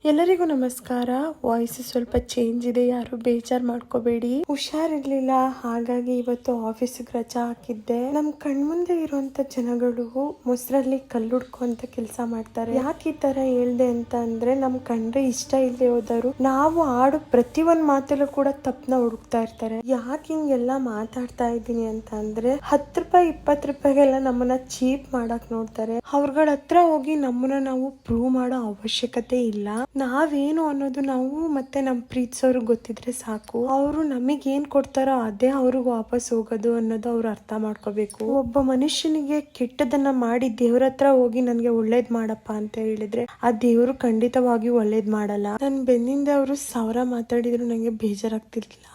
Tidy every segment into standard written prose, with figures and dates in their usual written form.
ಎಲ್ಲರಿಗೂ ನಮಸ್ಕಾರ. ವಾಯ್ಸ್ ಸ್ವಲ್ಪ ಚೇಂಜ್ ಇದೆ, ಯಾರು ಬೇಜಾರ್ ಮಾಡ್ಕೋಬೇಡಿ. ಹುಷಾರಿರ್ಲಿಲ್ಲ, ಹಾಗಾಗಿ ಇವತ್ತು ಆಫೀಸ್ಗೆ ರಜಾ ಹಾಕಿದ್ದೆ. ನಮ್ ಕಣ್ಮುಂದೆ ಇರುವಂತ ಜನಗಳು ಮೊಸರಲ್ಲಿ ಕಲ್ಲುಡ್ಕೋ ಅಂತ ಕೆಲಸ ಮಾಡ್ತಾರೆ. ಯಾಕೆ ಈ ತರ ಹೇಳ್ದೆ ಅಂತ ಅಂದ್ರೆ, ನಮ್ ಕಂಡ್ರೆ ಇಷ್ಟ ಇಲ್ಲದೆ ಹೋದರು ನಾವು ಆಡು ಪ್ರತಿ ಒಂದ್ ಮಾತಲ್ಲೂ ಕೂಡ ತಪ್ಪನ ಹುಡುಕ್ತಾ ಇರ್ತಾರೆ. ಯಾಕೆ ಹಿಂಗೆಲ್ಲ ಮಾತಾಡ್ತಾ ಇದ್ದೀನಿ ಅಂತ ಅಂದ್ರೆ, 10 ರೂಪಾಯಿ 20 ರೂಪಾಯಿಗೆಲ್ಲ ನಮ್ಮನ್ನ ಚೀಪ್ ಮಾಡಕ್ ನೋಡ್ತಾರೆ. ಅವ್ರಗಳ ಹತ್ರ ಹೋಗಿ ನಮ್ಮನ್ನ ನಾವು ಪ್ರೂವ್ ಮಾಡೋ ಅವಶ್ಯಕತೆ ಇಲ್ಲ. ನಾವೇನು ಅನ್ನೋದು ನಾವು ಮತ್ತೆ ನಮ್ ಪ್ರೀತಿಸೋರ್ಗೆ ಗೊತ್ತಿದ್ರೆ ಸಾಕು. ಅವರು ನಮಗ್ ಏನ್ ಕೊಡ್ತಾರೋ ಅದೇ ಅವ್ರಿಗೆ ವಾಪಸ್ ಹೋಗೋದು ಅನ್ನೋದು ಅವ್ರು ಅರ್ಥ ಮಾಡ್ಕೋಬೇಕು. ಒಬ್ಬ ಮನುಷ್ಯನಿಗೆ ಕೆಟ್ಟದನ್ನ ಮಾಡಿ ದೇವ್ರ ಹತ್ರ ಹೋಗಿ ನನ್ಗೆ ಒಳ್ಳೇದ್ ಮಾಡಪ್ಪ ಅಂತ ಹೇಳಿದ್ರೆ ಆ ದೇವ್ರು ಖಂಡಿತವಾಗಿಯೂ ಒಳ್ಳೇದ್ ಮಾಡಲ್ಲ. ನನ್ ಬೆನ್ನಿಂದ ಅವರು 1000 ಮಾತಾಡಿದ್ರು ನಂಗೆ ಬೇಜಾರಾಗ್ತಿರ್ಲಿಲ್ಲ.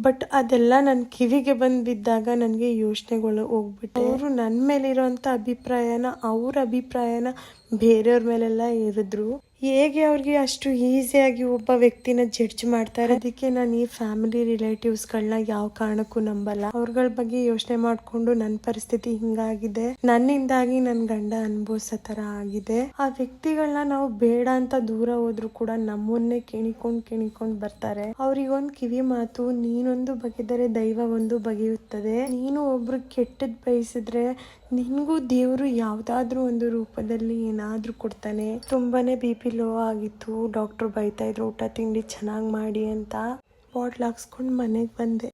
ಬಟ್ ಅದೆಲ್ಲ ನನ್ ಕಿವಿಗೆ ಬಂದ್ ಬಿದ್ದಾಗ ನನ್ಗೆ ಯೋಚನೆಗಳು ಹೋಗ್ಬಿಟ್ಟು ಅವರು ನನ್ ಮೇಲಿರೋಂತ ಅಭಿಪ್ರಾಯನ ಅವ್ರ ಅಭಿಪ್ರಾಯನ ಬೇರೆಯವ್ರ ಮೇಲೆಲ್ಲ ಇರಿದ್ರು. ಹೇಗೆ ಅವ್ರಿಗೆ ಅಷ್ಟು ಈಸಿಯಾಗಿ ಒಬ್ಬ ವ್ಯಕ್ತಿನ ಜಡ್ಜ್ ಮಾಡ್ತಾರೆ. ಅದಕ್ಕೆ ನಾನು ಈ ಫ್ಯಾಮಿಲಿ ರಿಲೇಟಿವ್ಸ್ಗಳನ್ನ ಯಾವ ಕಾರಣಕ್ಕೂ ನಂಬಲ್ಲ. ಅವ್ರಗಳ ಬಗ್ಗೆ ಯೋಚನೆ ಮಾಡ್ಕೊಂಡು ನನ್ನ ಪರಿಸ್ಥಿತಿ ಹಿಂಗಾಗಿದೆ, ನನ್ನಿಂದಾಗಿ ನನ್ ಗಂಡ ಅನುಭವಿಸೋ ತರ ಆಗಿದೆ. ಆ ವ್ಯಕ್ತಿಗಳನ್ನ ನಾವು ಬೇಡ ಅಂತ ದೂರ ಹೋದ್ರು ಕೂಡ ನಮ್ಮನ್ನೇ ಕೆಣಿಕೊಂಡ್ ಬರ್ತಾರೆ. ಅವ್ರಿಗೊಂದು ಕಿವಿ ಮಾತು, ನೀನೊಂದು ಬಗೆದರೆ ದೈವ ಒಂದು ಬಗೆಯುತ್ತದೆ. ನೀನು ಒಬ್ರು ಕೆಟ್ಟದ್ ಬಯಸಿದ್ರೆ ನಿನ್ಗೂ ದೇವರು ಯಾವ್ದಾದ್ರು ಒಂದು ರೂಪದಲ್ಲಿ ಏನಾದ್ರೂ ಕೊಡ್ತಾನೆ. ತುಂಬಾನೇ BP ಲೋ ಆಗಿತ್ತು. ಡಾಕ್ಟರ್ ಬೈತಾ ಇದ್ರು ಊಟ ತಿಂಡಿ ಚೆನ್ನಾಗಿ ಮಾಡಿ ಅಂತ. ಬಾಟ್ಲ್ ಹಾಕ್ಸ್ಕೊಂಡು ಮನೆಗೆ ಬಂದೆ.